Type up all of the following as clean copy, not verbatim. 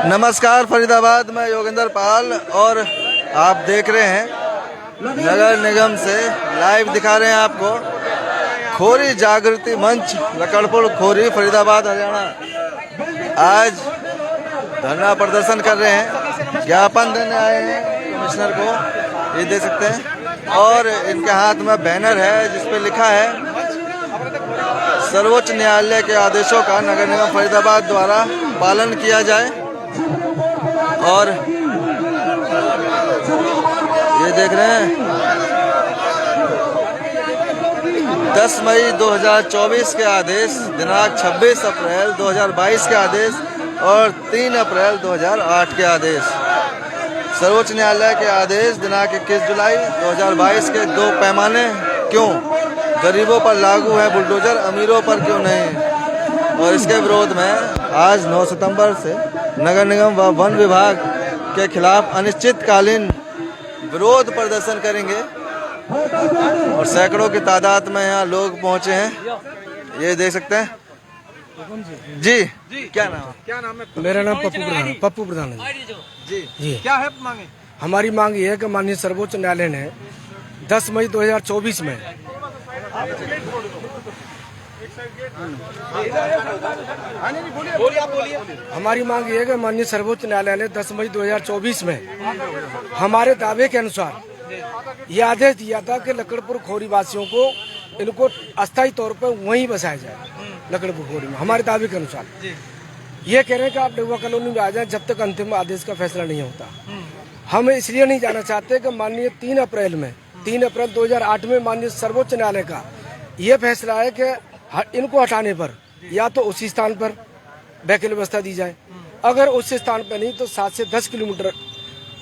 नमस्कार फरीदाबाद में योगेंद्र पाल और आप देख रहे हैं नगर निगम से लाइव दिखा रहे हैं आपको खोरी जागृति मंच लकड़पुर खोरी फरीदाबाद हरियाणा आज धरना प्रदर्शन कर रहे हैं, ज्ञापन देने आए हैं कमिश्नर को, ये देख सकते हैं। और इनके हाथ में बैनर है जिस पे लिखा है सर्वोच्च न्यायालय के आदेशों का नगर निगम फरीदाबाद द्वारा पालन किया जाए। और ये देख रहे हैं 10 मई 2024 के आदेश, दिनांक 26 अप्रैल 2022 के आदेश और 3 अप्रैल 2008 के आदेश। सर्वोच्च न्यायालय के आदेश दिनांक 21 जुलाई 2022 के 2 पैमाने क्यों गरीबों पर लागू है बुलडोजर, अमीरों पर क्यों नहीं। और इसके विरोध में आज 9 सितंबर से नगर निगम व वन विभाग के खिलाफ अनिश्चितकालीन विरोध प्रदर्शन करेंगे। और सैकड़ों की तादाद में यहाँ लोग पहुँचे हैं, ये देख सकते हैं। जी क्या नाम है? मेरा नाम पप्पू प्रधान है जी। क्या है मांगे? हमारी मांग ये है कि माननीय सर्वोच्च न्यायालय ने 10 मई 2024 में हमारी मांग ये है कि माननीय सर्वोच्च न्यायालय ने 10 मई 2024 में हमारे दावे के अनुसार ये आदेश दिया था कि लकड़पुर खोरी वासियों को इनको अस्थायी तौर पर वहीं बसाया जाए। लकड़पुर खोरी में हमारे दावे के अनुसार ये कह रहे हैं कि आप डेवा कॉलोनी में आ जाएं जब तक अंतिम आदेश का फैसला नहीं होता। हम इसलिए नहीं जाना चाहते कि माननीय 3 अप्रैल 2008 में माननीय सर्वोच्च न्यायालय का ये फैसला है कि इनको हटाने पर या तो उसी स्थान पर वैकल्पिक व्यवस्था दी जाए, अगर उस स्थान पर नहीं तो 7 से 10 किलोमीटर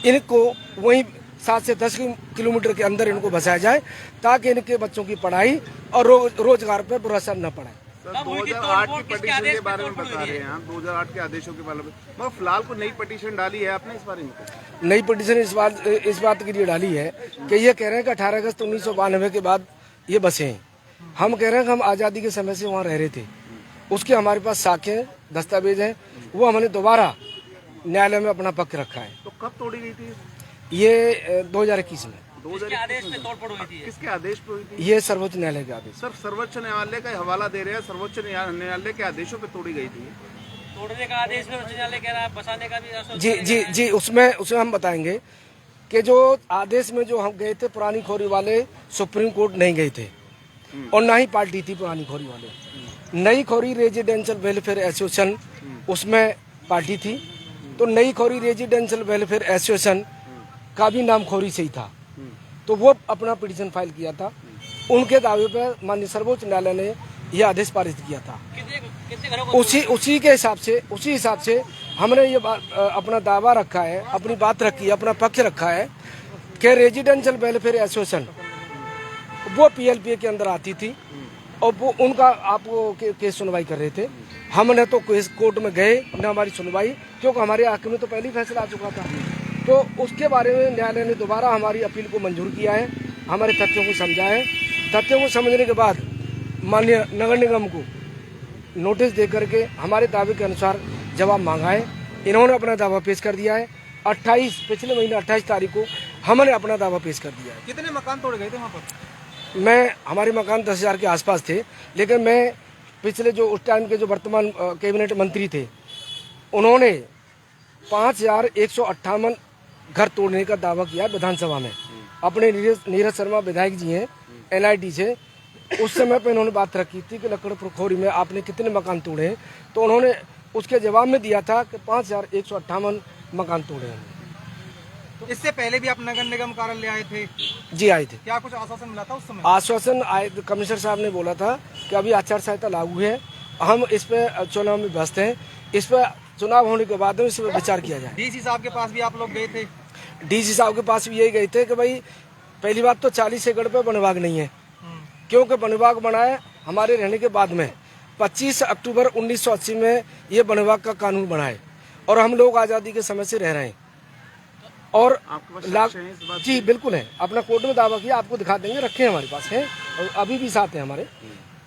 इनको वहीं 7 से 10 किलोमीटर के अंदर इनको बसाया जाए ताकि इनके बच्चों की पढ़ाई और रोजगार पर बुरा असर न पड़े। 2008 की पटिशन के बारे में बता रहे हैं आप, 2008 के आदेशों के बारे में, मगर फिलहाल को नई पटिशन डाली है आपने इस बारे में? नई पटिशन इस बात के लिए डाली है कि ये कह रहे हैं कि 18 अगस्त 1992 के बाद ये बसे हैं। हम कह रहे हैं कि हम आज़ादी के समय से वहाँ रह रहे थे, उसके हमारे पास साक्ष्य दस्तावेज हैं, वो हमने दोबारा न्यायालय में अपना पक्ष रखा है। तो कब तोड़ी गई थी ये 2021 में। किसके आदेश पे तोड़फोड़ हुई थी? किसके आदेश पे हुई थी? ये सर्वोच्च न्यायालय के आदेश। सर सर्वोच्च न्यायालय का हवाला दे रहे हैं, सर्वोच्च न्यायालय के आदेशों पे तोड़ी गई थी। तोड़ने का आदेश में उच्च न्यायालय कह रहा है, बसाने का भी। जी उसमें हम बताएंगे कि जो आदेश में जो हम गए थे पुरानी खोरी वाले सुप्रीम कोर्ट नहीं गए थे और ना ही पार्टी थी पुरानी खोरी वाले। नई खोरी रेजिडेंशियल वेलफेयर एसोसिएशन उसमें पार्टी थी, तो नई खोरी रेजिडेंशियल वेलफेयर एसोसिएशन का भी नाम खोरी से ही था, तो वो अपना पिटीशन फाइल किया था। उनके दावे पर माननीय सर्वोच्च न्यायालय ने यह आदेश पारित किया था। उसी हिसाब से हमने ये अपना दावा रखा है, अपनी बात रखी है, अपना पक्ष रखा है कि रेजिडेंशियल वेलफेयर एसोसिएशन वो पीएलपीए के अंदर आती थी और वो उनका आपको केस सुनवाई कर रहे थे। हमने तो कोर्ट में गए न हमारी सुनवाई, क्योंकि हमारे हक में तो पहले ही फैसला आ चुका था। तो उसके बारे में न्यायालय ने दोबारा हमारी अपील को मंजूर किया है, हमारे तथ्यों को समझा है। तथ्यों को समझने के बाद माननीय नगर निगम को नोटिस दे करके हमारे दावे के अनुसार जवाब मांगा है। इन्होंने अपना दावा पेश कर दिया है। पिछले महीने 28 तारीख को हमने अपना दावा पेश कर दिया है। कितने मकान तोड़े गए थे वहाँ पर? हमारे मकान 10,000 के आसपास थे, लेकिन मैं पिछले जो उस टाइम के जो वर्तमान कैबिनेट मंत्री थे उन्होंने 5,158 घर तोड़ने का दावा किया विधानसभा में। अपने नीरज शर्मा विधायक जी हैं NIT से, उस समय पे इन्होंने बात रखी थी कि लकड़पुर खोरी में आपने कितने मकान तोड़े हैं, तो उन्होंने उसके जवाब में दिया था कि 5,158 मकान तोड़े हैं। तो इससे पहले भी आप नगर निगम कार्यालय आए थे? जी आए थे। क्या कुछ आश्वासन मिला था उस समय? आश्वासन आए, कमिश्नर साहब ने बोला था कि अभी आचार संहिता लागू है, हम इस पे चुनाव में व्यस्त हैं, इस पर चुनाव होने के बाद इस पर विचार किया जाए। DC साहब के पास भी आप लोग गए थे? DC साहब के पास भी यही गए थे कि भाई पहली बात तो 40 एकड़ पे वन विभाग नहीं है, क्योंकि वन विभाग बना है हमारे रहने के बाद में। 25 अक्टूबर 1980 में ये वन विभाग का कानून बना है और हम लोग आज़ादी के समय से रह रहे हैं। और जी बिल्कुल है, अपना कोर्ट में दावा किया, आपको दिखा देंगे, रखे हैं हमारे पास हैं और अभी भी साथ हैं हमारे।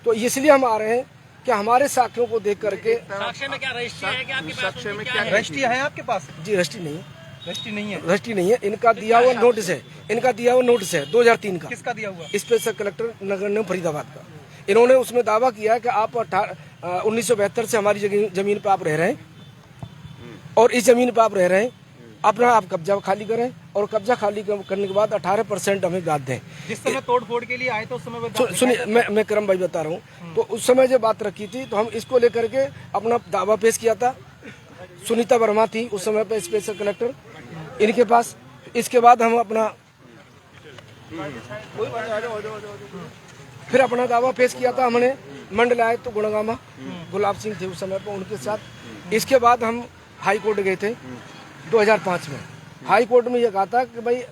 तो इसलिए हम आ रहे हैं कि हमारे साक्ष्यों को देख करके। साक्ष्य में क्या रजिस्ट्री है क्या आपके पास? साक्ष्य में क्या क्या है? रजिस्ट्री है आपके पास? जी रजिस्ट्री नहीं है, रजिस्ट्री नहीं है। रजिस्ट्री नहीं है। इनका दिया हुआ नोटिस है, इनका दिया हुआ नोटिस है 2003 का, किसका दिया हुआ? स्पेशल कलेक्टर नगर निगम फरीदाबाद का। इन्होंने उसमें दावा किया है कि आप 1972 से हमारी जमीन पर आप रह रहे हैं और इस जमीन पर आप रह रहे हैं, अपना आप कब्जा खाली करें और कब्जा खाली करने के बाद 18% हमें ब्याज दें। जिस समय तोड़ फोड़ के लिए आए तो उस समय वो सुनिए, मैं करम भाई बता रहा हूँ। तो उस समय जो बात रखी थी तो हम इसको लेकर के अपना दावा पेश किया था। सुनीता वर्मा थी उस समय पे स्पेशल कलेक्टर इनके पास। इसके बाद हम अपना फिर अपना दावा पेश किया था हमने मंडल आयुक्त तो गुणगामा गुलाब सिंह थे उस समय पर, उनके साथ। इसके बाद हम हाई कोर्ट गए थे 2005 में। हाई कोर्ट में यह कहा था कि भाई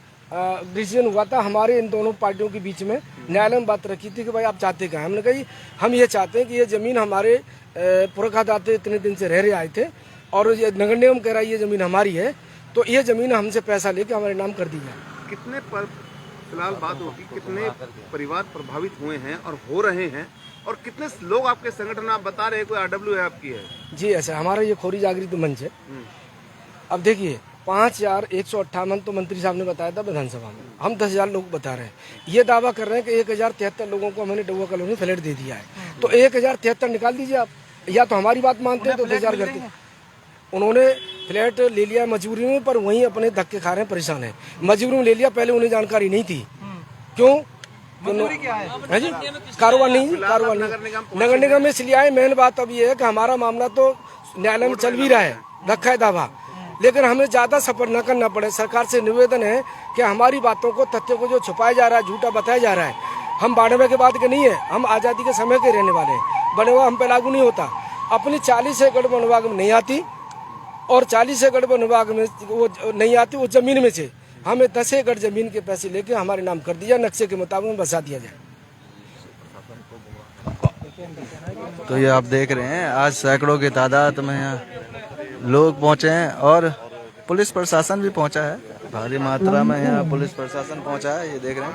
डिसीजन हुआ था हमारे इन दोनों पार्टियों के बीच में, न्यायालय में बात रखी थी कि भाई आप चाहते क्या हैं। हमने कही हम ये चाहते हैं कि ये ज़मीन हमारे पुरखादाते इतने दिन से रह रहे आए थे और ये नगर निगम कह रहा है ये ज़मीन हमारी है, तो ये ज़मीन हमसे पैसा लेके हमारे नाम कर दी जाए। कितने पर फिलहाल बात होगी, कितने परिवार प्रभावित हुए हैं और हो रहे हैं, और कितने लोग आपके संगठन आप बता रहे हैं कोई RW है आपकी है? जी ऐसा हमारा ये खोरी जागृति मंच है। अब देखिए 5158 तो मंत्री साहब ने बताया था विधानसभा में, हम 10,000 लोग बता रहे हैं। ये दावा कर रहे हैं कि 1073 लोगों को हमने डुआ कॉलोनी फ्लैट दे दिया है, तो 1073 निकाल दीजिए आप, या तो हमारी बात मानते हैं तो 10,000 करते हैं। उन्होंने फ्लैट ले लिया मजबूरी में, पर वहीं अपने धक्के खा रहे हैं, परेशान है। मजबूरी में ले लिया, पहले उन्हें जानकारी नहीं थी। क्यों? क्या है जी कारोबार नहीं, नगर निगम में इसलिए आए। मेन बात अब ये है कि हमारा मामला तो न्यायालय में चल भी रहा है, रखा है दावा, लेकिन हमें ज्यादा सफर न करना पड़े। सरकार से निवेदन है कि हमारी बातों को, तथ्यों को जो छुपाया जा रहा है, झूठा बताया जा रहा है, हम 92 के बाद के नहीं है, हम आज़ादी के समय के रहने वाले हैं। बने हुआ हम पे लागू नहीं होता। अपनी 40 एकड़ वन विभाग में नहीं आती और 40 एकड़ वन विभाग में वो नहीं आती, वो जमीन में से हमें 10 एकड़ जमीन के पैसे लेके हमारे नाम कर दिया, नक्शे के मुताबिक बसा दिया जाए। तो ये आप देख रहे हैं आज सैकड़ों की तादाद में यहाँ लोग पहुंचे हैं और पुलिस प्रशासन भी पहुंचा है, भारी मात्रा में यहाँ पुलिस प्रशासन पहुंचा है, ये देख रहे हैं।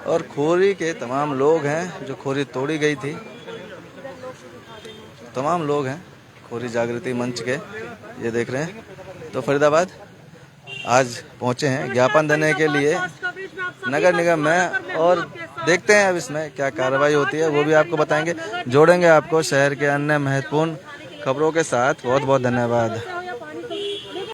और खोरी के तमाम लोग हैं, जो खोरी तोड़ी गई थी, तमाम लोग हैं खोरी जागृति मंच के, ये देख रहे हैं। तो फरीदाबाद आज पहुंचे हैं ज्ञापन देने के लिए नगर निगम में, और देखते हैं अब इसमें क्या कार्रवाई होती है, वो भी आपको बताएंगे। जोड़ेंगे आपको शहर के अन्य महत्वपूर्ण खबरों के साथ। बहुत बहुत धन्यवाद।